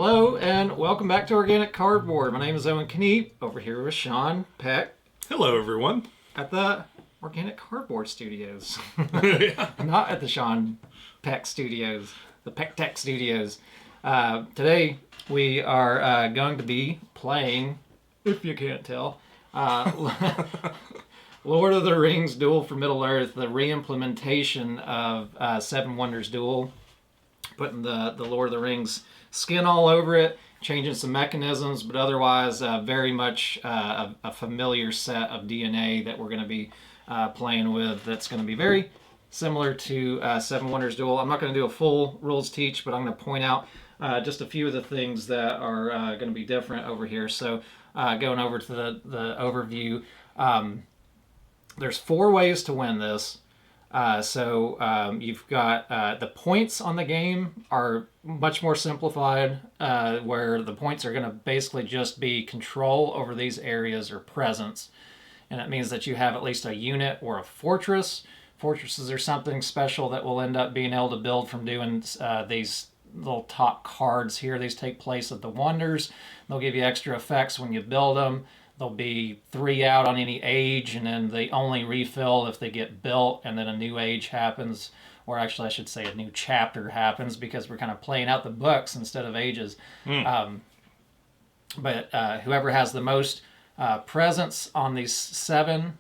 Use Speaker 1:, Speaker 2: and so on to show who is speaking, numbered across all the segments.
Speaker 1: Hello and welcome back to Organic Cardboard. My name is Owen Kneep, over here with Sean Peck
Speaker 2: Hello, everyone.
Speaker 1: at the Organic Cardboard Studios.
Speaker 2: Yeah.
Speaker 1: Not at the Sean Peck Studios, the PecktecGames Studios. Today we are going to be playing, if you can't tell, Lord of the Rings Duel for Middle-earth, the reimplementation of Seven Wonders Duel, putting the Lord of the Rings skin all over it, changing some mechanisms, but otherwise very much a familiar set of DNA that we're going to be playing with that's going to be very similar to Seven Wonders Duel. I'm not going to do a full rules teach, but I'm going to point out just a few of the things that are going to be different over here. So going over to the overview, there's 4 ways to win this. You've got the points on the game are much more simplified, where the points are going to basically just be control over these areas or presence. And it means that you have at least a unit or a fortress. Fortresses are something special that we'll end up being able to build from doing these little top cards here. These take place at the Wonders. They'll give you extra effects when you build them. There'll be 3 out on any age, and then they only refill if they get built, and then a new age happens, or actually I should say a new chapter happens, because we're kind of playing out the books instead of ages. Whoever has the most presence on these 7,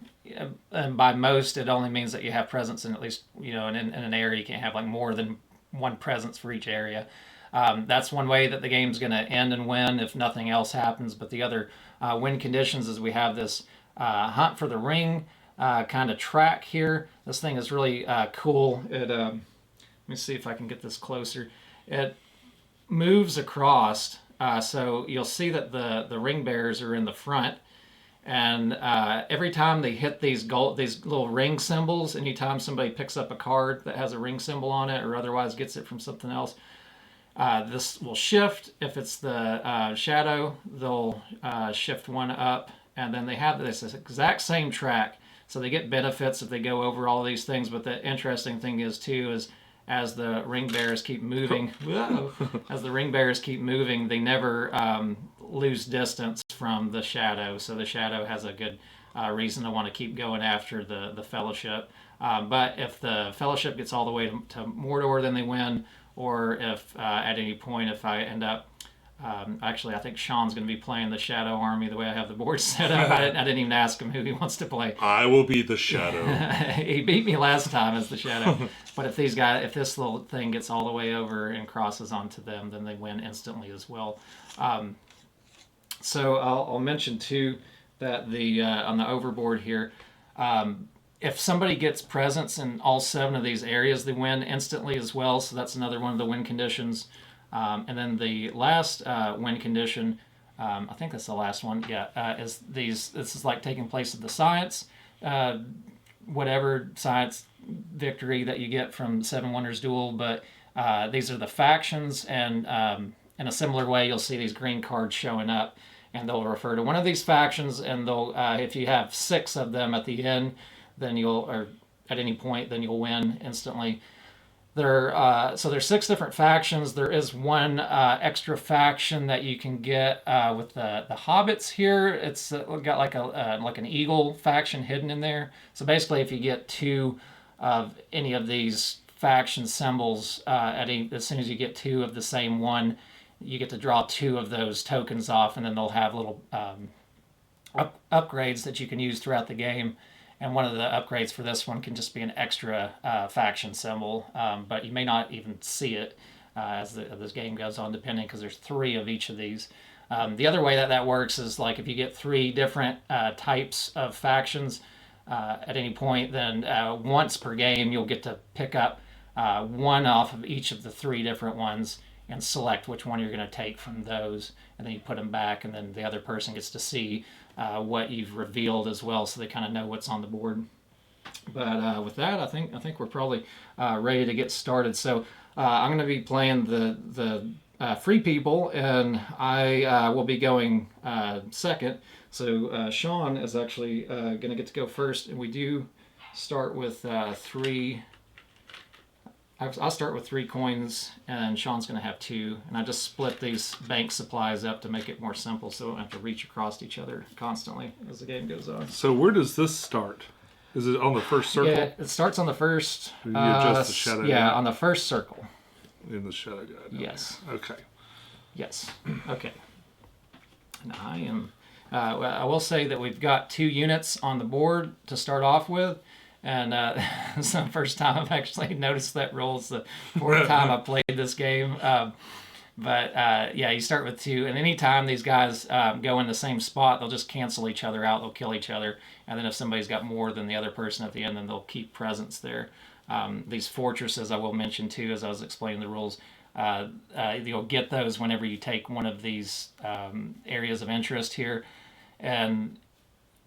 Speaker 1: and by most it only means that you have presence in at least, in an area. You can't have like more than 1 presence for each area. That's one way that the game's going to end and win if nothing else happens. But the other win conditions is we have this hunt for the ring kind of track here. This thing is really cool. Let me see if I can get this closer. It moves across, so you'll see that the ring bearers are in the front. And every time they hit these little ring symbols, anytime somebody picks up a card that has a ring symbol on it or otherwise gets it from something else, this will shift. If it's the shadow, they'll shift 1 up, and then they have this exact same track, so they get benefits if they go over all these things. But the interesting thing is as the ring bearers keep moving, they never lose distance from the shadow. So the shadow has a good reason to want to keep going after the Fellowship. But if the Fellowship gets all the way to Mordor, then they win. Or if at any point, if I end up, actually, I think Sean's going to be playing the Shadow Army the way I have the board set up. I didn't even ask him who he wants to play.
Speaker 2: I will be the Shadow.
Speaker 1: He beat me last time as the Shadow. But if this little thing gets all the way over and crosses onto them, then they win instantly as well. So I'll mention too that on the overboard here, if somebody gets presence in all 7 of these areas, they win instantly as well. So that's another one of the win conditions. And then the last win condition, I think that's the last one, is this is like taking place at the science, whatever science victory that you get from Seven Wonders Duel. But these are the factions, and in a similar way, you'll see these green cards showing up, and they'll refer to one of these factions, and they'll if you have 6 of them at the end, then or at any point, then you'll win instantly. So there's 6 different factions. There is 1 extra faction that you can get with the hobbits here. It's got like an eagle faction hidden in there. So basically, if you get 2 of any of these faction symbols, as soon as you get 2 of the same one, you get to draw 2 of those tokens off, and then they'll have little upgrades that you can use throughout the game. And one of the upgrades for this one can just be an extra faction symbol, but you may not even see it as this game goes on, depending, because there's 3 of each of these. The other way that works is like if you get 3 different types of factions at any point, then once per game you'll get to pick up 1 off of each of the 3 different ones and select which one you're going to take from those, and then you put them back, and then the other person gets to see what you've revealed as well, so they kind of know what's on the board. But with that, I think we're probably ready to get started. So I'm going to be playing the Free People, and I will be going second. So Sean is actually going to get to go first, and we do start with 3 I'll start with 3 coins, and Sean's going to have 2. And I just split these bank supplies up to make it more simple, so we don't have to reach across each other constantly as the game goes on.
Speaker 2: So where does this start? Is it on the first circle?
Speaker 1: Yeah, it starts on the first.
Speaker 2: You adjust the shadow
Speaker 1: Yeah,
Speaker 2: guide?
Speaker 1: on the first circle.
Speaker 2: In the shadow guide.
Speaker 1: Yes.
Speaker 2: Okay.
Speaker 1: Yes. Okay. And I am. I will say that we've got 2 units on the board to start off with. And it's the first time I've actually noticed that rule. It's the 4th time I've played this game. But yeah, you start with 2. And anytime these guys go in the same spot, they'll just cancel each other out. They'll kill each other. And then if somebody's got more than the other person at the end, then they'll keep presence there. These fortresses, I will mention too, as I was explaining the rules. You'll get those whenever you take one of these areas of interest here. And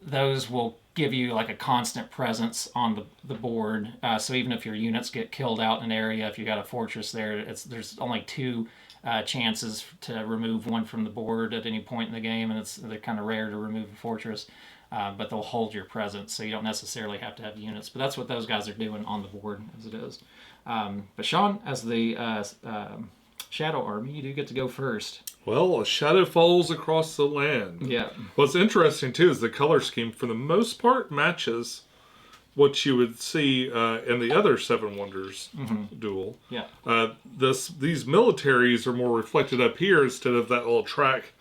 Speaker 1: those will give you like a constant presence on the board. So even if your units get killed out in an area, if you got a fortress there, there's only 2 chances to remove one from the board at any point in the game, and they're kind of rare to remove a fortress. But they'll hold your presence, so you don't necessarily have to have units. But that's what those guys are doing on the board as it is. But Sean, as the Shadow Army, you do get to go first.
Speaker 2: Well, a shadow falls across the land.
Speaker 1: Yeah.
Speaker 2: What's interesting, too, is the color scheme, for the most part, matches what you would see in the other Seven Wonders duel.
Speaker 1: Yeah.
Speaker 2: These militaries are more reflected up here instead of that little track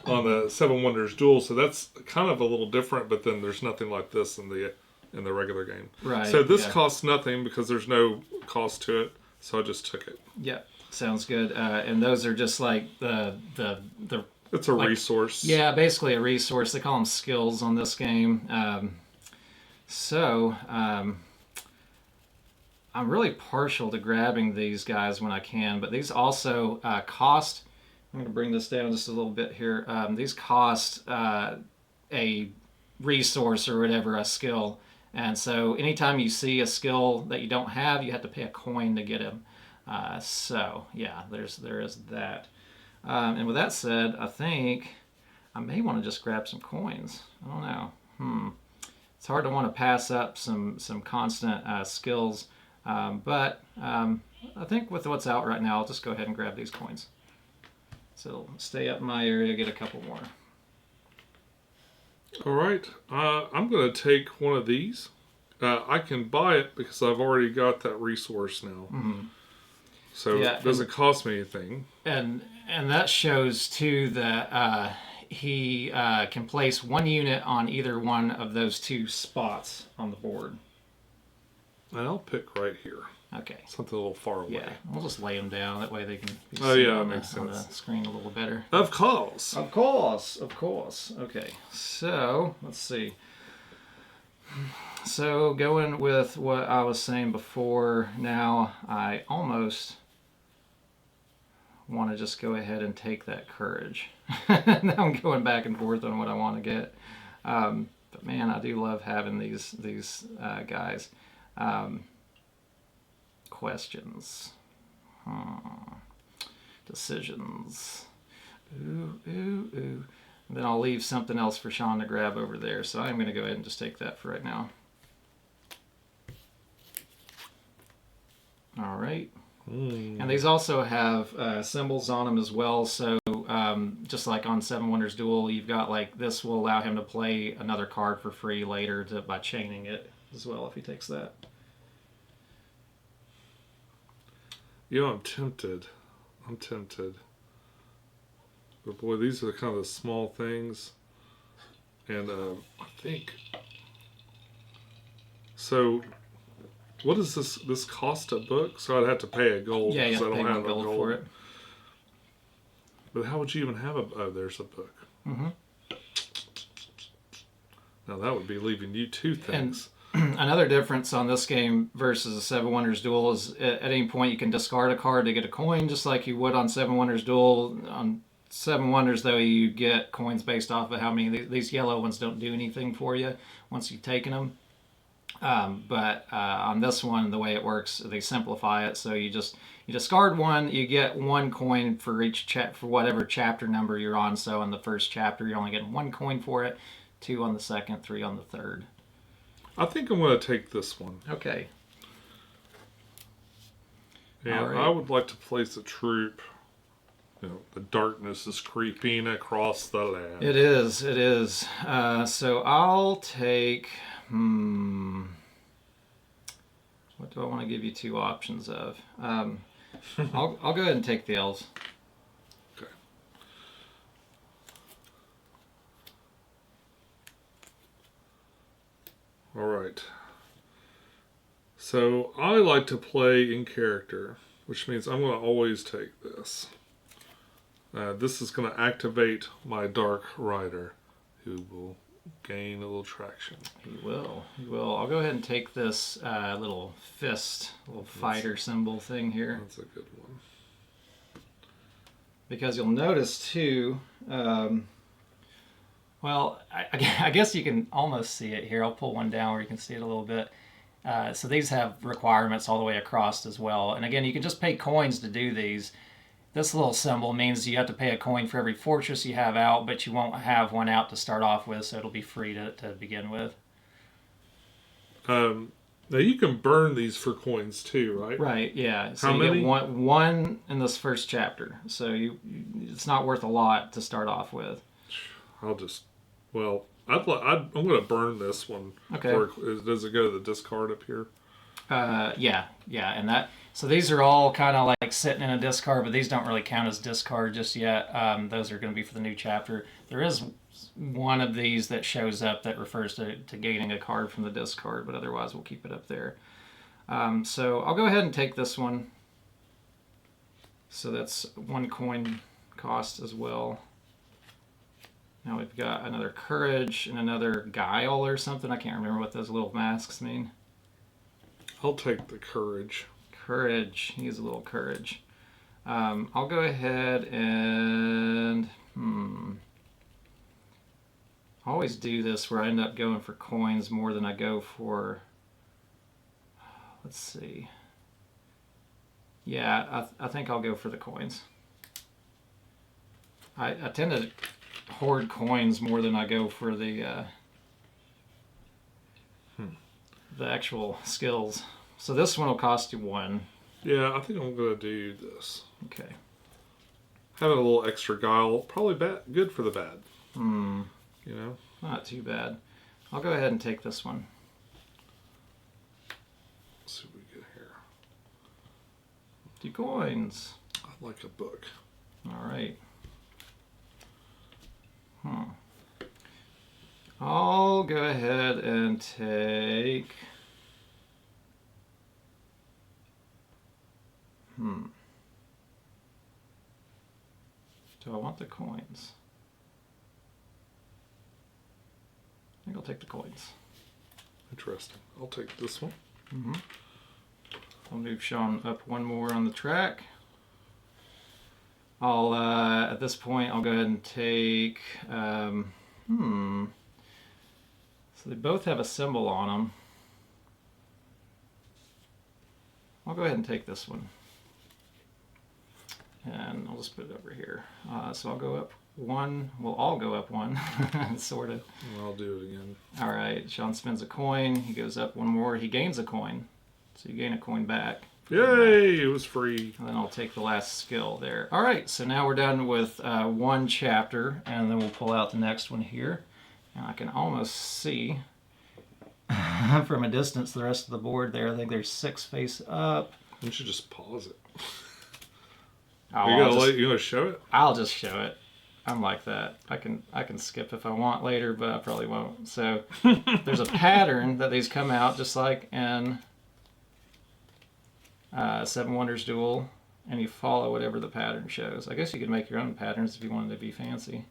Speaker 2: on the Seven Wonders duel. So that's kind of a little different, but then there's nothing like this in the regular game.
Speaker 1: Right.
Speaker 2: So this costs nothing because there's no cost to it. So I just took it.
Speaker 1: Yeah. Sounds good. And those are just like the
Speaker 2: It's a resource.
Speaker 1: Yeah, basically a resource. They call them skills on this game. I'm really partial to grabbing these guys when I can, but these also cost. I'm going to bring this down just a little bit here. These cost a resource or whatever, a skill. And so anytime you see a skill that you don't have, you have to pay a coin to get him. So yeah, there is that. And with that said, I think I may want to just grab some coins. I don't know. It's hard to want to pass up some constant skills, but I think with what's out right now, I'll just go ahead and grab these coins. So stay up in my area, get a couple more.
Speaker 2: All right, I'm going to take one of these. I can buy it because I've already got that resource now. So it doesn't cost me anything.
Speaker 1: And that shows too that he can place 1 unit on either one of those 2 spots on the board.
Speaker 2: And I'll pick right here.
Speaker 1: Okay.
Speaker 2: Something a little far away.
Speaker 1: Yeah, we'll just lay them down. That way they can be
Speaker 2: seen
Speaker 1: on
Speaker 2: makes
Speaker 1: the
Speaker 2: sense.
Speaker 1: screen a little better.
Speaker 2: Of course.
Speaker 1: Of course. Okay, so let's see. So going with what I was saying before, now I almost want to just go ahead and take that courage. Now I'm going back and forth on what I want to get. But man, I do love having these guys. Questions. Decisions. Ooh. And then I'll leave something else for Sean to grab over there. So I'm going to go ahead and just take that for right now. All right. And these also have symbols on them as well. So just like on Seven Wonders Duel, you've got like this will allow him to play another card for free later by chaining it as well if he takes that.
Speaker 2: You know, I'm tempted. But boy, these are kind of the small things. And I think... So, what does this cost a book? So I'd have to pay a gold.
Speaker 1: Yeah, you have to pay
Speaker 2: I don't have
Speaker 1: gold for it.
Speaker 2: But how would you even have a... Oh, there's a book.
Speaker 1: Mm-hmm.
Speaker 2: Now that would be leaving you 2 things.
Speaker 1: And another difference on this game versus a Seven Wonders Duel is at any point you can discard a card to get a coin, just like you would on Seven Wonders Duel. On Seven Wonders, though, you get coins based off of how many. These yellow ones don't do anything for you once you've taken them. But on this one, the way it works, they simplify it. So you discard one, you get 1 coin for each for whatever chapter number you're on. So in the first chapter, you're only getting 1 coin for it, 2 on the second, 3 on the third.
Speaker 2: I think I'm going to take this one.
Speaker 1: Okay.
Speaker 2: And
Speaker 1: All right.
Speaker 2: I would like to place a troop. You know, the darkness is creeping across the land.
Speaker 1: It is. It is. So I'll take. What do I want to give you two options of? I'll go ahead and take the elves.
Speaker 2: Okay. All right. So I like to play in character, which means I'm going to always take this. This is going to activate my Dark Rider, who will gain a little traction.
Speaker 1: He will. He will. I'll go ahead and take this little fist, little fighter symbol thing here.
Speaker 2: That's a good one.
Speaker 1: Because you'll notice too. Well, I guess you can almost see it here. I'll pull one down where you can see it a little bit. So these have requirements all the way across as well. And again, you can just pay coins to do these. This little symbol means you have to pay a coin for every fortress you have out, but you won't have one out to start off with, so it'll be free to begin with.
Speaker 2: Now you can burn these for coins too, right?
Speaker 1: Right, yeah. So
Speaker 2: How
Speaker 1: you
Speaker 2: many?
Speaker 1: get one in this first chapter. So it's not worth a lot to start off with.
Speaker 2: I'll just, well, I'm going to burn this one.
Speaker 1: Okay.
Speaker 2: Does it go to the discard up here?
Speaker 1: Yeah, and that. So these are all kind of like sitting in a discard, but these don't really count as discard just yet. Those are going to be for the new chapter. There is one of these that shows up that refers to gaining a card from the discard, but otherwise we'll keep it up there. So I'll go ahead and take this one. So that's one coin cost as well. Now we've got another courage and another guile or something. I can't remember what those little masks mean.
Speaker 2: I'll take the courage.
Speaker 1: Courage. He has a little courage. I'll go ahead and... I always do this where I end up going for coins more than I go for... Let's see. Yeah, I think I'll go for the coins. I tend to hoard coins more than I go for the actual skills. So this one will cost you one.
Speaker 2: Yeah, I think I'm going to do this.
Speaker 1: Okay.
Speaker 2: Having a little extra guile, probably good for the bad. You know?
Speaker 1: Not too bad. I'll go ahead and take this one.
Speaker 2: Let's see what we get here.
Speaker 1: 2 coins.
Speaker 2: I like a book.
Speaker 1: All right. I'll go ahead and take... Do I want the coins? I think I'll take the coins.
Speaker 2: Interesting. I'll take this one.
Speaker 1: I'll move Sean up one more on the track. I'll, at this point, I'll go ahead and take, So they both have a symbol on them. I'll go ahead and take this one. And I'll just put it over here. So I'll go up one. We'll all go up one, sort of.
Speaker 2: I'll do it again.
Speaker 1: All right, Sean spends a coin. He goes up one more. He gains a coin. So you gain a coin back.
Speaker 2: Yay! It was free.
Speaker 1: And then I'll take the last skill there. All right, so now we're done with one chapter, and then we'll pull out the next one here. And I can almost see from a distance the rest of the board there. I think there's 6 face up.
Speaker 2: You should just pause it.
Speaker 1: Oh,
Speaker 2: You gonna show it?
Speaker 1: I'll just show it. I'm like that. I can skip if I want later, but I probably won't. So there's a pattern that these come out just like in 7 Wonders Duel, and you follow whatever the pattern shows. I guess you could make your own patterns if you wanted to be fancy.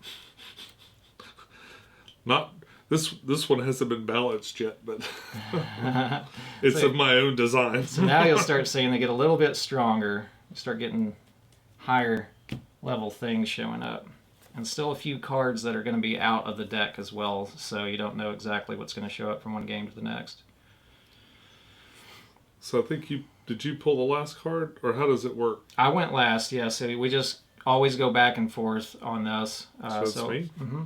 Speaker 2: Not this one hasn't been balanced yet, but it's of my own design.
Speaker 1: So now you'll start seeing they get a little bit stronger. You start getting higher level things showing up. And still a few cards that are going to be out of the deck as well, so you don't know exactly what's going to show up from one game to the next.
Speaker 2: So I think did you pull the last card, or how does it work?
Speaker 1: I went last, yeah, so we just always go back and forth on this.
Speaker 2: So it's me?
Speaker 1: Mm-hmm.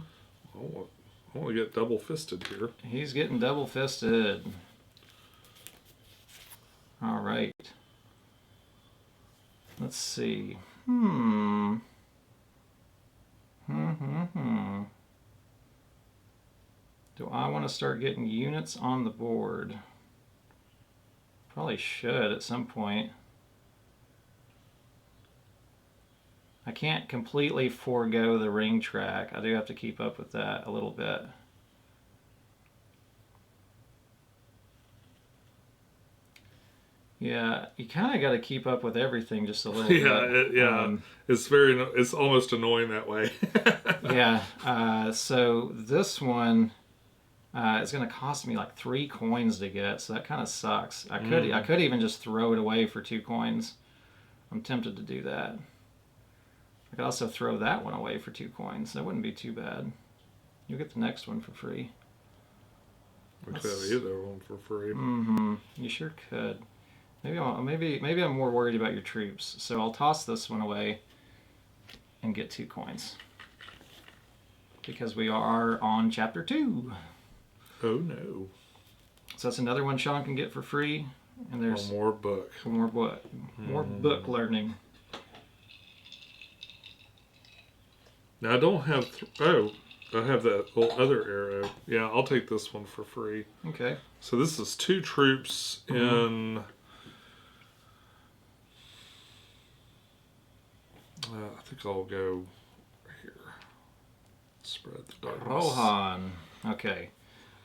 Speaker 2: I want to get double-fisted here.
Speaker 1: He's getting double-fisted. All right. Let's see. Do I want to start getting units on the board? Probably should at some point. I can't completely forego the ring track. I do have to keep up with that a little bit. Yeah, you kind of got to keep up with everything just a little bit.
Speaker 2: It's almost annoying that way.
Speaker 1: Yeah. So this one is going to cost me like 3 coins to get, so that kind of sucks. I could even just throw it away for 2 coins. I'm tempted to do that. I could also throw that one away for 2 coins. That wouldn't be too bad. You'll get the next one for free.
Speaker 2: We could have either one for free.
Speaker 1: You sure could. Maybe I'm more worried about your troops. So I'll toss this one away and get 2 coins. Because we are on chapter 2.
Speaker 2: Oh no.
Speaker 1: So that's another one Sean can get for free. And there's
Speaker 2: one more book.
Speaker 1: More book. More book learning.
Speaker 2: Now I don't have I have that little other arrow. Yeah, I'll take this one for free.
Speaker 1: Okay.
Speaker 2: So this is 2 troops in I think I'll go here. Spread the darkness.
Speaker 1: Rohan. Okay.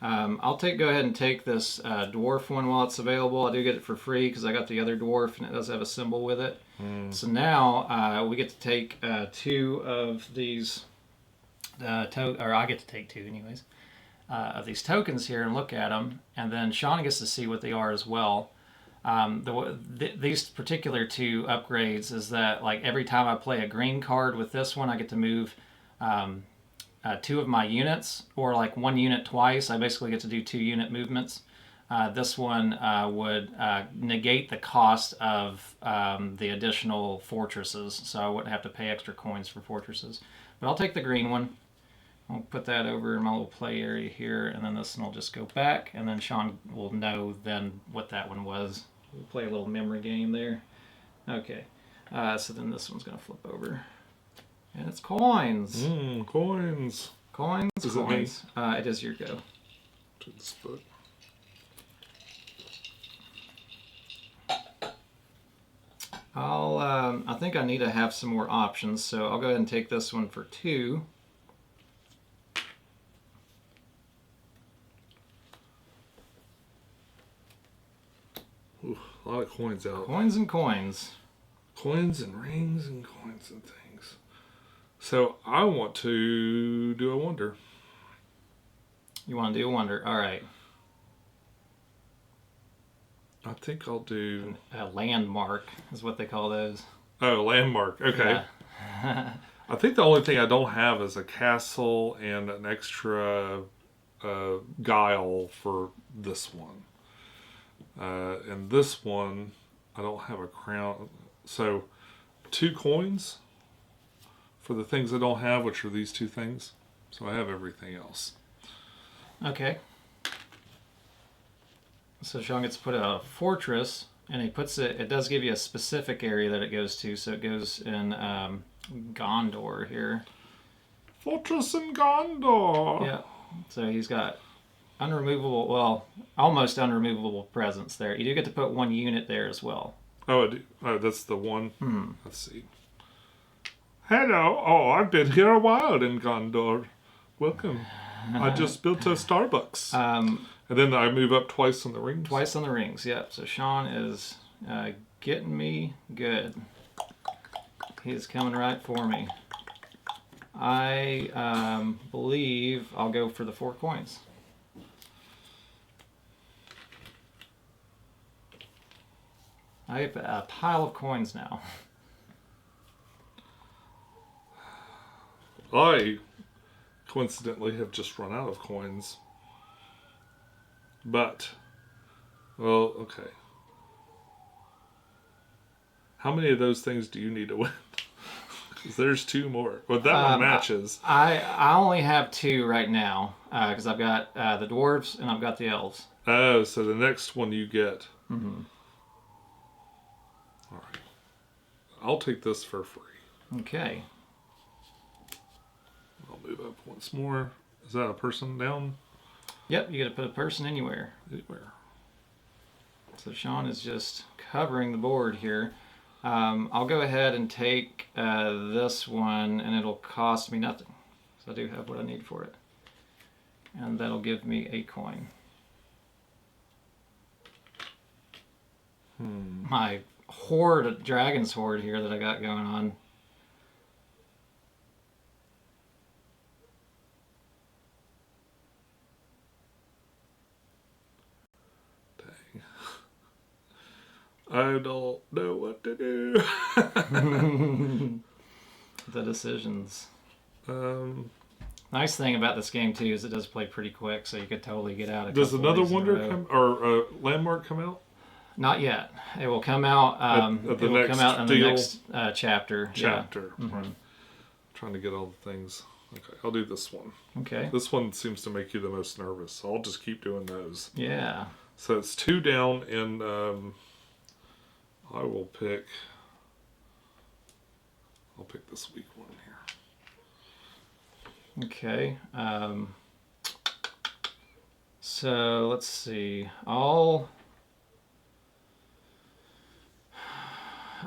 Speaker 1: I'll go ahead and take this dwarf one while it's available. I do get it for free because I got the other dwarf and it does have a symbol with it. So now we get to take 2 of these, or I get to take 2 anyways, of these tokens here and look at them, and then Sean gets to see what they are as well. These particular 2 upgrades is that like every time I play a green card with this one, I get to move 2 of my units, or like 1 unit twice. I basically get to do 2 unit movements. This one would negate the cost of the additional fortresses, so I wouldn't have to pay extra coins for fortresses. But I'll take the green one. I'll put that over in my little play area here, and then this one will just go back, and then Sean will know then what that one was. We'll play a little memory game there. Okay, so then this one's going to flip over. And it's coins.
Speaker 2: Coins.
Speaker 1: Coins,
Speaker 2: Is
Speaker 1: coins.
Speaker 2: It me?
Speaker 1: It is your go.
Speaker 2: To this book.
Speaker 1: I think I need to have some more options, so I'll go ahead and take this one for 2.
Speaker 2: Ooh, a lot of coins out.
Speaker 1: Coins and coins.
Speaker 2: Coins and rings and coins and things. So I want to do a wonder.
Speaker 1: You want to do a wonder? All right.
Speaker 2: I think I'll do...
Speaker 1: A landmark is what they call those.
Speaker 2: Oh, landmark. Okay.
Speaker 1: Yeah.
Speaker 2: I think the only thing I don't have is a castle and an extra guile for this one. And this one, I don't have a crown. So 2 coins for the things I don't have, which are these 2 things. So I have everything else.
Speaker 1: Okay. So Sean gets to put a fortress, and he puts it, it does give you a specific area that it goes to, so it goes in Gondor here.
Speaker 2: Fortress in Gondor!
Speaker 1: Yeah. So he's got unremovable, well, almost unremovable presence there. You do get to put 1 unit there as well.
Speaker 2: Oh, that's the one? Let's see. Hello. Oh, I've been here a while in Gondor. Welcome. I just built a Starbucks. And then I move up twice on the rings.
Speaker 1: Twice on the rings, yep. So Sean is getting me good. He's coming right for me. I believe I'll go for the 4 coins. I have a pile of coins now.
Speaker 2: I coincidentally have just run out of coins. But, well, okay. How many of those things do you need to win? Because there's 2 more. Well, that one matches.
Speaker 1: I only have 2 right now because I've got the dwarves and I've got the elves.
Speaker 2: Oh, so the next one you get.
Speaker 1: Mm-hmm.
Speaker 2: All right. I'll take this for free.
Speaker 1: Okay.
Speaker 2: I'll move up once more. Is that a person down?
Speaker 1: Yep, you got to put a person anywhere.
Speaker 2: Anywhere.
Speaker 1: So Sean is just covering the board here. I'll go ahead and take this one, and it'll cost me nothing. So I do have what I need for it. And that'll give me a coin. My horde, dragon's horde here that I got going on.
Speaker 2: Dang. I don't know what to do.
Speaker 1: The decisions. Nice thing about this game too is it does play pretty quick, so you could totally get out.
Speaker 2: Does another Wonder come or Landmark come out?
Speaker 1: Not yet. It will come out.
Speaker 2: At the next
Speaker 1: come out in the next chapter.
Speaker 2: Chapter.
Speaker 1: Yeah. Mm-hmm.
Speaker 2: Right. Trying to get all the things. Okay, I'll do this one.
Speaker 1: Okay.
Speaker 2: This one seems to make you the most nervous, so I'll just keep doing those.
Speaker 1: Yeah.
Speaker 2: So it's 2 down, and I will pick. I'll pick this weak one here.
Speaker 1: Okay. So let's see.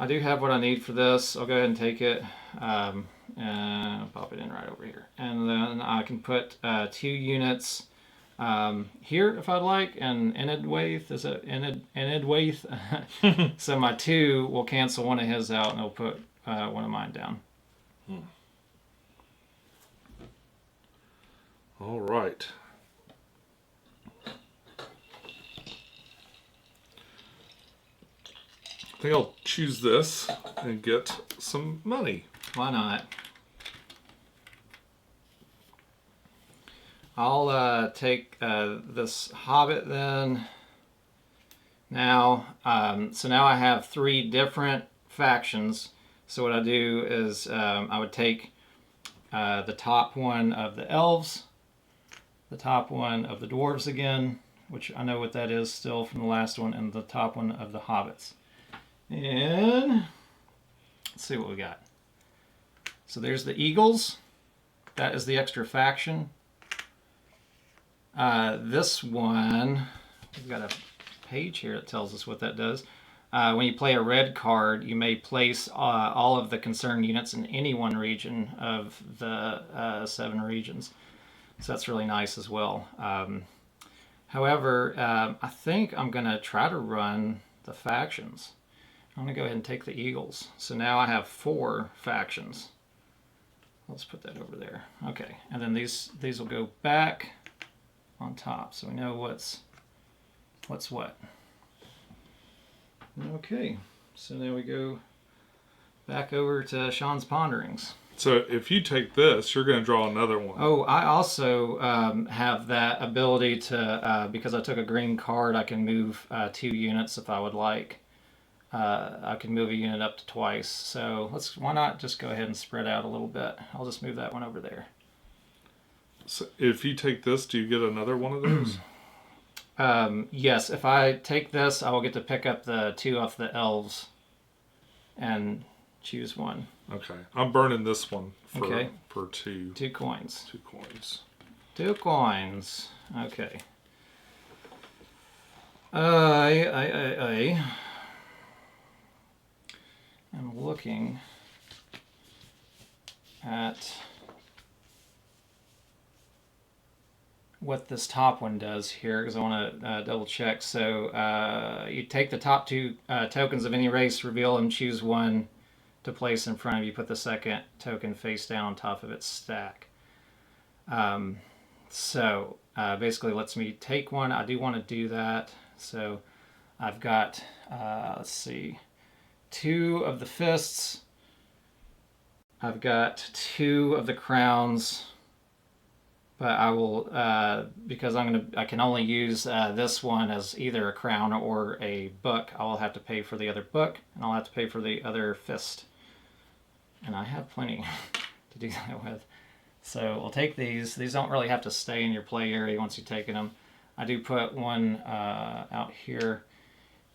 Speaker 1: I do have what I need for this. I'll go ahead and take it and pop it in right over here. And then I can put 2 units here if I'd like, and Enidwaith. Is it Enidwaith? So my 2 will cancel one of his out, and it'll put one of mine down.
Speaker 2: All right. I think I'll choose this and get some money.
Speaker 1: Why not? I'll take this Hobbit then. Now, so now I have 3 different factions. So what I do is I would take the top one of the elves, the top one of the dwarves again, which I know what that is still from the last one, and the top one of the hobbits. And let's see what we got. So there's the Eagles. That is the extra faction. This one, we've got a page here that tells us what that does. When you play a red card, you may place all of the concerned units in any one region of the 7 regions. So that's really nice as well. However, I think I'm going to try to run the factions. I'm going to go ahead and take the Eagles. So now I have 4 factions. Let's put that over there. Okay, and then these will go back on top, so we know what's what. Okay, so now we go back over to Sean's Ponderings.
Speaker 2: So if you take this, you're going to draw another one.
Speaker 1: Oh, I also have that ability to, because I took a green card, I can move 2 units if I would like. I can move a unit up to twice. So why not just go ahead and spread out a little bit. I'll just move that one over there.
Speaker 2: So if you take this, do you get another one of those?
Speaker 1: Yes, if I take this, I will get to pick up the 2 off the elves and choose one.
Speaker 2: Okay, I'm burning this one for,
Speaker 1: Okay.
Speaker 2: for 2.
Speaker 1: 2 coins.
Speaker 2: 2 coins.
Speaker 1: 2 coins. Okay. I'm looking at what this top one does here because I want to double check. So you take the top 2 tokens of any race, reveal them, choose one to place in front of you, put the second token face down on top of its stack. So basically lets me take one. I do want to do that. So I've got, let's see, 2 of the fists. I've got 2 of the crowns. But I will, because I can only use this one as either a crown or a book. I will have to pay for the other book, and I'll have to pay for the other fist. And I have plenty to do that with. So we'll take these. These don't really have to stay in your play area once you've taken them. I do put one out here,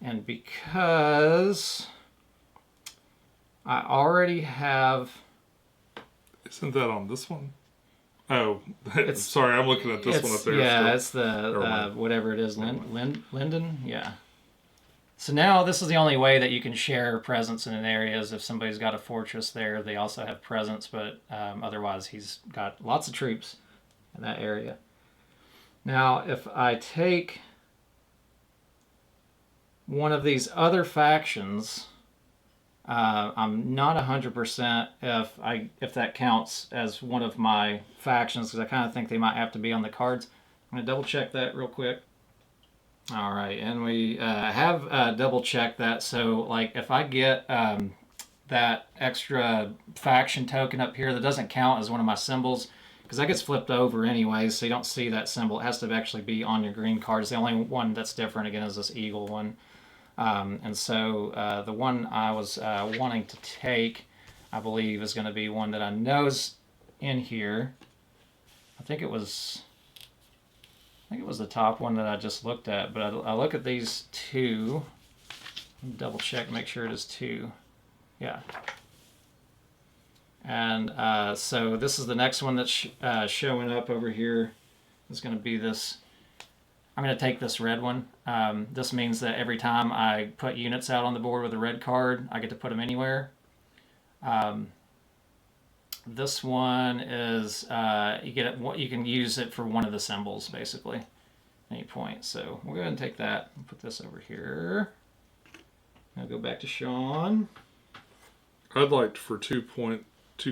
Speaker 1: and because I already have.
Speaker 2: Isn't that on this one? Oh, sorry, I'm looking at this one up there.
Speaker 1: Yeah,
Speaker 2: still.
Speaker 1: it's the whatever it is, Linden. Yeah. So now this is the only way that you can share presence in an area is if somebody's got a fortress there. They also have presence, but otherwise he's got lots of troops in that area. Now, if I take one of these other factions, I'm not 100% if that counts as one of my factions because I kind of think they might have to be on the cards. I'm gonna double check that real quick. All right, and we have double checked that. So, like, if I get that extra faction token up here, that doesn't count as one of my symbols because that gets flipped over anyway, so you don't see that symbol. It has to actually be on your green card. It's the only one that's different, again, is this eagle one. And so the one I was wanting to take, I believe, is going to be one that I know is in here. I think it was the top one that I just looked at, but I look at these two. Double check, make sure it is two. Yeah. And so this is the next one that's showing up over here. It's going to be this. I'm going to take this red one. This means that every time I put units out on the board with a red card, I get to put them anywhere. This one is you can use it for one of the symbols basically, any point. So we'll go ahead and take that and put this over here. I'll go back to Sean.
Speaker 2: I'd like for 2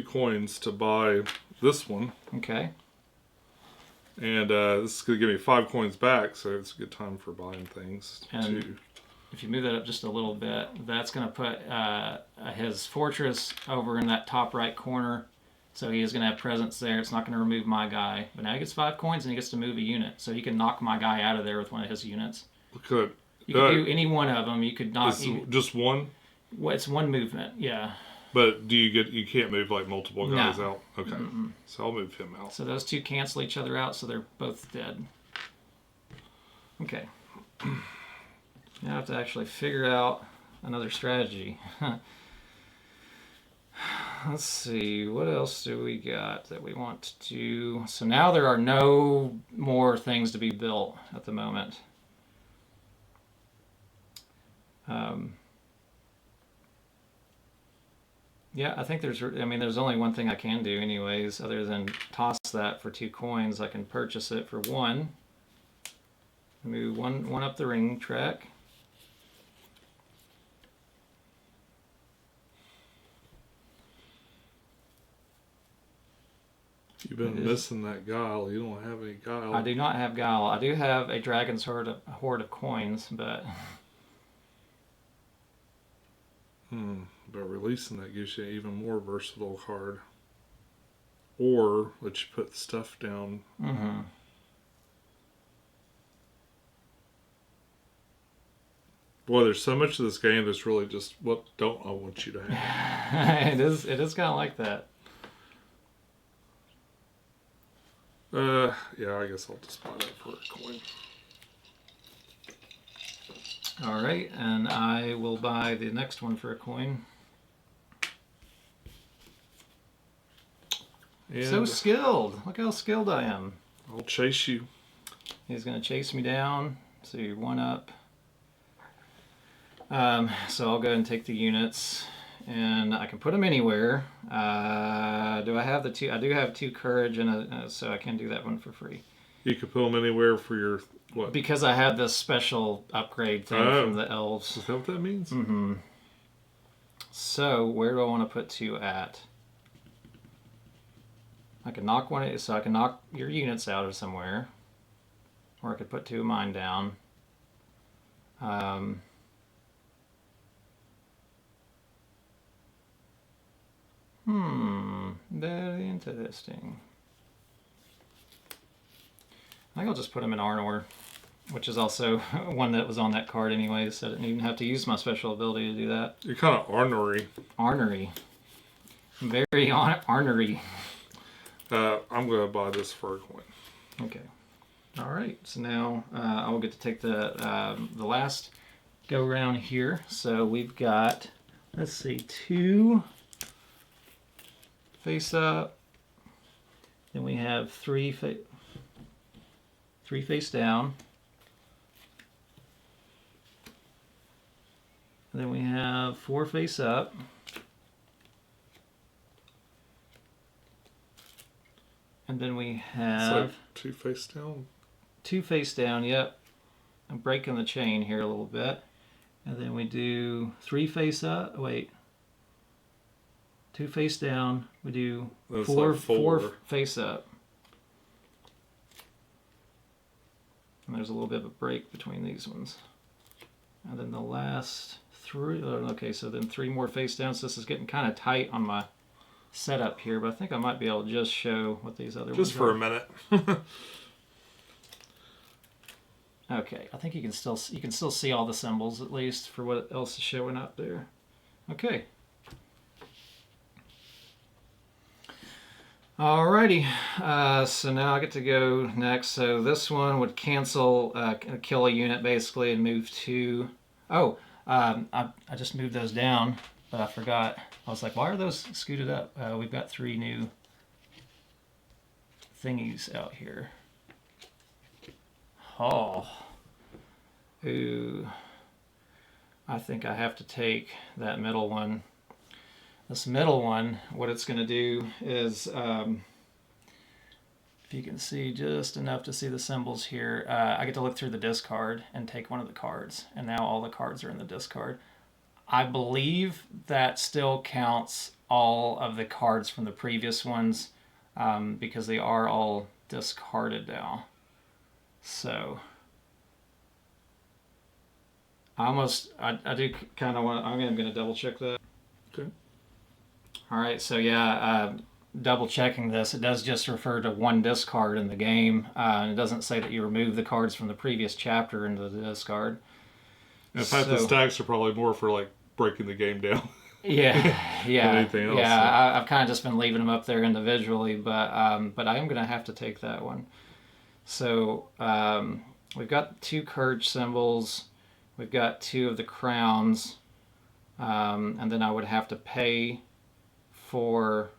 Speaker 2: coins to buy this one.
Speaker 1: Okay.
Speaker 2: And this is going to give me 5 coins back, so it's a good time for buying things.
Speaker 1: And if you move that up just a little bit, that's going to put his fortress over in that top right corner. So he is going to have presence there. It's not going to remove my guy. But now he gets 5 coins and he gets to move a unit. So he can knock my guy out of there with one of his units.
Speaker 2: Look at
Speaker 1: you can do any one of them. You could knock.
Speaker 2: Just one?
Speaker 1: Well, it's one movement, yeah.
Speaker 2: But you can't move like multiple guys out? Okay.
Speaker 1: Mm-mm.
Speaker 2: So I'll move him out.
Speaker 1: So those two cancel each other out, so they're both dead. Okay. Now I have to actually figure out another strategy. Let's see, what else do we got that we want to do? So now there are no more things to be built at the moment. Yeah, I think there's only one thing I can do anyways, other than toss that for 2 coins. I can purchase it for 1. Move one up the ring track.
Speaker 2: You've been missing that guile. You don't have any guile.
Speaker 1: I do not have guile. I do have a dragon's horde of coins, but...
Speaker 2: But releasing that gives you an even more versatile card. Or let you put stuff down.
Speaker 1: Mm-hmm.
Speaker 2: Boy, there's so much of this game that's really just what don't I want you to have.
Speaker 1: It is kind of like that.
Speaker 2: Yeah, I guess I'll just buy that for a coin.
Speaker 1: All right, and I will buy the next one for a coin. And so skilled. Look how skilled I am.
Speaker 2: I'll chase you.
Speaker 1: He's going to chase me down. So you're 1 up. So I'll go ahead and take the units. And I can put them anywhere. Do I have the 2? I do have 2 courage, and so I can do that one for free.
Speaker 2: You can put them anywhere for your what?
Speaker 1: Because I have this special upgrade thing from the elves.
Speaker 2: Is that what that means?
Speaker 1: Mm-hmm. So where do I want to put 2 at? I can knock one, so I can knock your units out of somewhere, or I could put 2 of mine down. Very interesting. I think I'll just put them in Arnor, which is also one that was on that card anyway, so I didn't even have to use my special ability to do that.
Speaker 2: You're kind of ornery.
Speaker 1: Ornery. Very ornery.
Speaker 2: I'm going to buy this for a coin.
Speaker 1: Okay. All right. So now I will get to take the last go round here. So we've got let's see, 2 face up. Then we have 3 face down. And then we have 4 face up. And then we have
Speaker 2: like 2 face down.
Speaker 1: 2 face down, yep. I'm breaking the chain here a little bit. And then we do 3 face up. Wait. 2 face down. We do four face up. And there's a little bit of a break between these ones. And then the last 3. Okay, so then 3 more face down. So this is getting kind of tight on my setup here, but I think I might be able to just show what these other ones are.
Speaker 2: Just for a minute.
Speaker 1: Okay, I think you can still see all the symbols at least for what else is showing up there. Okay. Alrighty, so now I get to go next. So this one would cancel, kill a unit basically, and move to. Oh, I just moved those down, but I forgot. I was like, why are those scooted up? We've got 3 new thingies out here. Oh. Ooh. I think I have to take that middle one. This middle one, what it's going to do is, if you can see just enough to see the symbols here, I get to look through the discard and take one of the cards. And now all the cards are in the discard. I believe that still counts all of the cards from the previous ones because they are all discarded now. So I do kind of want. I'm going to double check that.
Speaker 2: Okay.
Speaker 1: All right. So yeah, double checking this. It does just refer to 1 discard in the game. It doesn't say that you remove the cards from the previous chapter into the discard.
Speaker 2: In fact, the stacks are probably more for like breaking the game down.
Speaker 1: Yeah,
Speaker 2: than anything else.
Speaker 1: Yeah. I've kind of just been leaving them up there individually, but I am going to have to take that one. So we've got 2 courage symbols. We've got 2 of the crowns, and then I would have to pay for.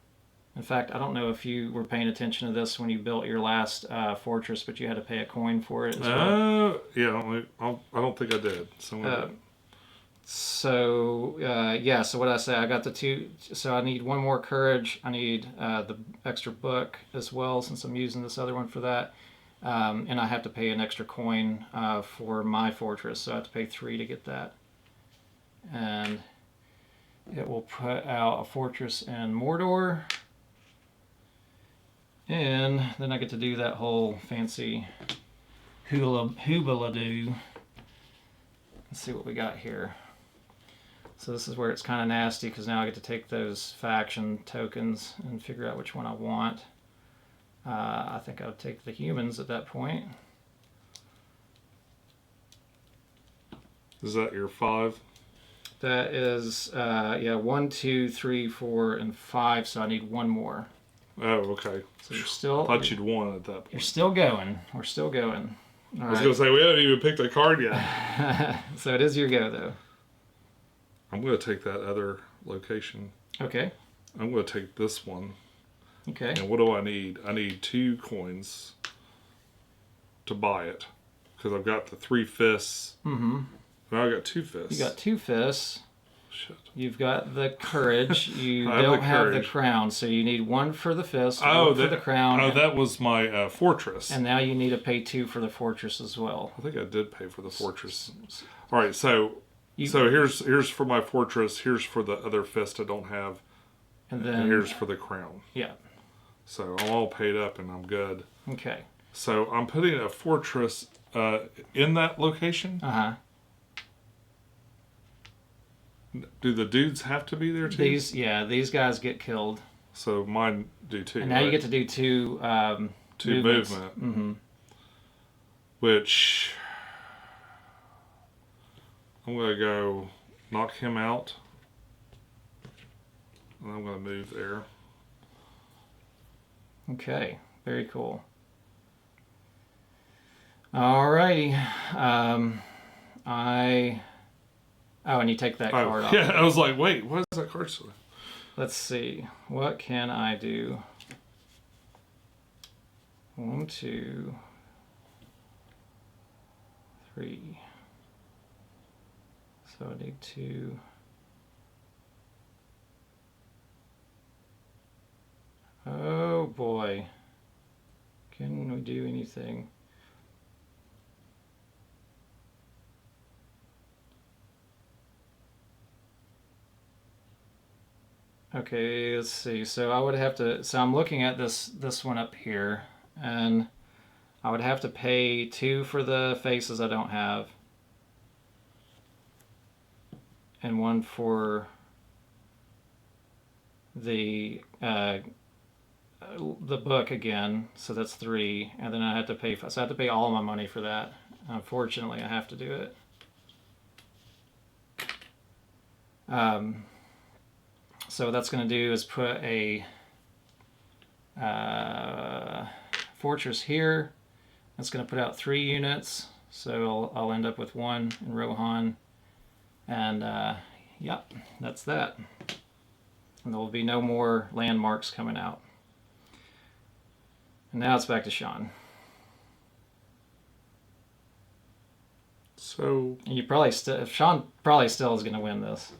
Speaker 1: In fact, I don't know if you were paying attention to this when you built your last fortress, but you had to pay a coin for it as well.
Speaker 2: Yeah, I don't think I did.
Speaker 1: So what I say, I got the 2. So I need 1 more courage. I need the extra book as well, since I'm using this other one for that. And I have to pay an extra coin for my fortress, so I have to pay 3 to get that. And it will put out a fortress in Mordor. And then I get to do that whole fancy hoobaloo. Let's see what we got here. So this is where it's kind of nasty, because now I get to take those faction tokens and figure out which one I want. I think I'll take the humans at that point.
Speaker 2: Is that your 5?
Speaker 1: That is, 1, 2, 3, 4, and 5, so I need 1 more.
Speaker 2: Oh, okay.
Speaker 1: So you're still.
Speaker 2: I thought you'd won at that point.
Speaker 1: You're still going. We're still going.
Speaker 2: I was going to say, we haven't even picked a card yet.
Speaker 1: So it is your go, though.
Speaker 2: I'm going to take that other location.
Speaker 1: Okay.
Speaker 2: I'm going to take this one.
Speaker 1: Okay.
Speaker 2: And what do I need? I need 2 coins to buy it. Because I've got the 3 fists.
Speaker 1: Mm-hmm.
Speaker 2: Now I got 2 fists.
Speaker 1: You got 2 fists.
Speaker 2: Shit.
Speaker 1: You've got the courage. You don't have the crown, so you need 1 for the fist, 1 for the crown.
Speaker 2: Oh, that was my fortress.
Speaker 1: And now you need to pay 2 for the fortress as well.
Speaker 2: I think I did pay for the fortress. All right, so here's for my fortress. Here's for the other fist I don't have. And here's for the crown.
Speaker 1: Yeah.
Speaker 2: So I'm all paid up and I'm good.
Speaker 1: Okay.
Speaker 2: So I'm putting a fortress in that location.
Speaker 1: Uh-huh.
Speaker 2: Do the dudes have to be there too?
Speaker 1: These guys get killed.
Speaker 2: So mine do too.
Speaker 1: And now you get to do 2
Speaker 2: movement.
Speaker 1: Mm-hmm.
Speaker 2: Which I'm going to go knock him out. And I'm going to move there.
Speaker 1: Okay, very cool. Alrighty. Oh, and you take that card off.
Speaker 2: Yeah, I was like, wait, what is that card say?
Speaker 1: Let's see. What can I do? 1, 2, 3. So I need 2. Oh boy. Can we do anything? Okay, let's see. So I would have to. So I'm looking at this one up here, and I would have to pay 2 for the faces I don't have, and 1 for the book again. So that's 3, and then I have to pay. So I have to pay all my money for that. Unfortunately, I have to do it. So what that's going to do is put a fortress here. That's going to put out 3 units. So I'll end up with 1 in Rohan. And yep, that's that. And there will be no more landmarks coming out. And now it's back to Sean.
Speaker 2: So
Speaker 1: And you probably Sean probably still is going to win this.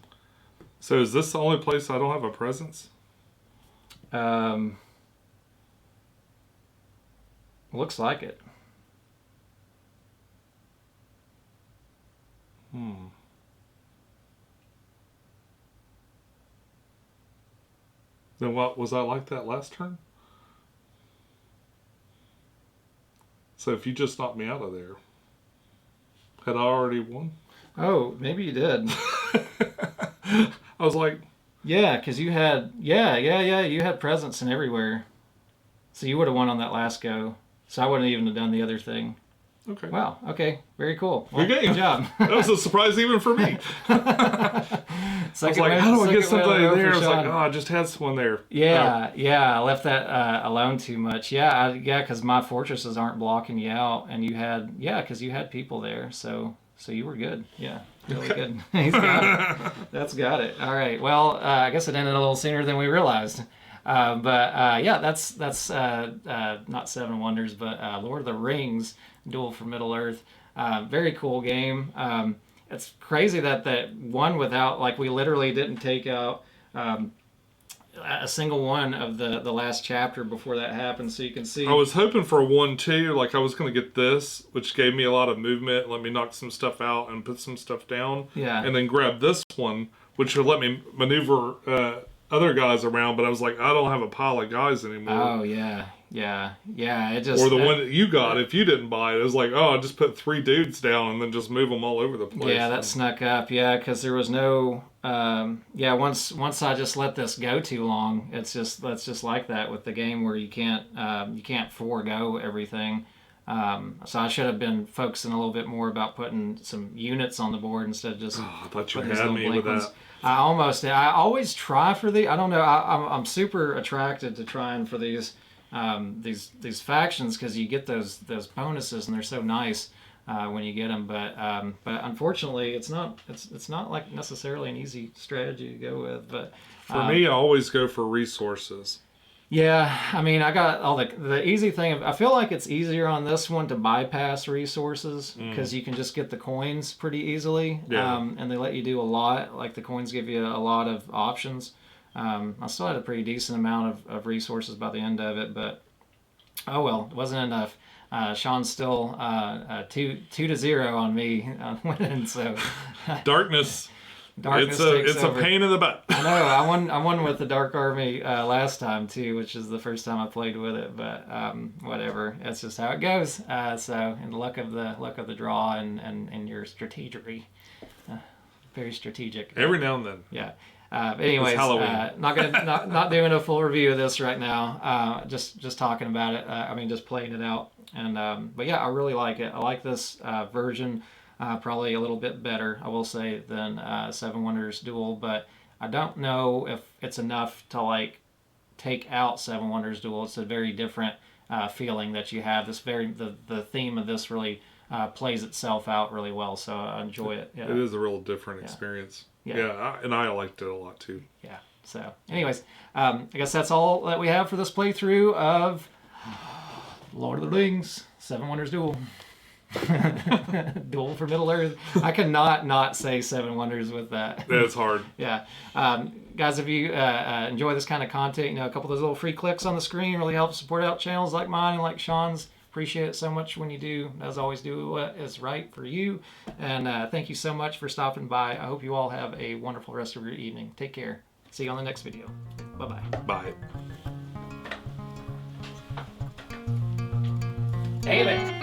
Speaker 2: So is this the only place I don't have a presence?
Speaker 1: Looks like it.
Speaker 2: Then what was I like that last turn? So if you just knocked me out of there, had I already won?
Speaker 1: Oh, maybe you did.
Speaker 2: I was like,
Speaker 1: yeah, because you had you had presence in everywhere, so you would have won on that last go. So I wouldn't even have done the other thing.
Speaker 2: okay.
Speaker 1: Wow. Okay. Very cool. Well,
Speaker 2: Good game.
Speaker 1: Good job.
Speaker 2: That was a surprise even for me. I was like, how do I get somebody there? I was like, oh, I just had someone there.
Speaker 1: Yeah, I left that alone too much. Yeah, because my fortresses aren't blocking you out, and you had because you had people there, so you were good. Yeah, really good. He's got it. That's got it. All right. Well, I guess it ended a little sooner than we realized. But that's not Seven Wonders, but Lord of the Rings: Duel for Middle Earth. Very cool game. It's crazy that one without, like, we literally didn't take out a single one of the last chapter before that happened, so you can see.
Speaker 2: I was hoping for a 1-2, like I was going to get this, which gave me a lot of movement, let me knock some stuff out and put some stuff down.
Speaker 1: Yeah.
Speaker 2: And then grab this one, which would let me maneuver other guys around, but I was like, I don't have a pile of guys anymore.
Speaker 1: Oh, yeah. It just,
Speaker 2: or the one that you got, if you didn't buy it, it was like, oh, I just put 3 dudes down and then just move them all over the place.
Speaker 1: Yeah, that snuck up. Yeah, because there was no. Once I just let this go too long, that's just like that with the game where you can't forego everything. So I should have been focusing a little bit more about putting some units on the board instead of just.
Speaker 2: Oh, I thought you
Speaker 1: putting
Speaker 2: had me with that.
Speaker 1: I always try for I don't know. I'm super attracted to trying for these factions because you get those bonuses and they're so nice when you get them. But unfortunately, it's not like necessarily an easy strategy to go with. But
Speaker 2: for me, I always go for resources.
Speaker 1: Yeah, I mean, I got all the easy thing. I feel like it's easier on this one to bypass resources because you can just get the coins pretty easily.
Speaker 2: Yeah.
Speaker 1: And they let you do a lot. Like the coins give you a lot of options. I still had a pretty decent amount of resources by the end of it, but oh well, it wasn't enough. Sean's still 2-0 on me winning. So
Speaker 2: Darkness.
Speaker 1: Darkness
Speaker 2: it's a pain in the butt.
Speaker 1: I know. I won with the Dark Army last time too, which is the first time I played with it. But whatever, that's just how it goes. So, in the luck of the draw and your strategery, very strategic.
Speaker 2: Every now and then.
Speaker 1: Yeah. Anyways, not doing a full review of this right now. Just talking about it. Just playing it out. And but yeah, I really like it. I like this version. Probably a little bit better, I will say, than Seven Wonders Duel, but I don't know if it's enough to like take out Seven Wonders Duel. It's a very different feeling that you have. The theme of this really plays itself out really well. So I enjoy it. Yeah.
Speaker 2: It is a real different experience. Yeah, and I liked it a lot too.
Speaker 1: Yeah. So, anyways, I guess that's all that we have for this playthrough of Lord of the Rings, Seven Wonders Duel. Duel for Middle Earth. I cannot not say Seven Wonders with that.
Speaker 2: That's hard.
Speaker 1: Yeah. Guys, if you enjoy this kind of content, a couple of those little free clicks on the screen really help support out channels like mine and like Sean's. Appreciate it so much when you do. As always, do what is right for you. And thank you so much for stopping by. I hope you all have a wonderful rest of your evening. Take care. See you on the next video. Bye-bye.
Speaker 2: Bye.
Speaker 1: Hey there.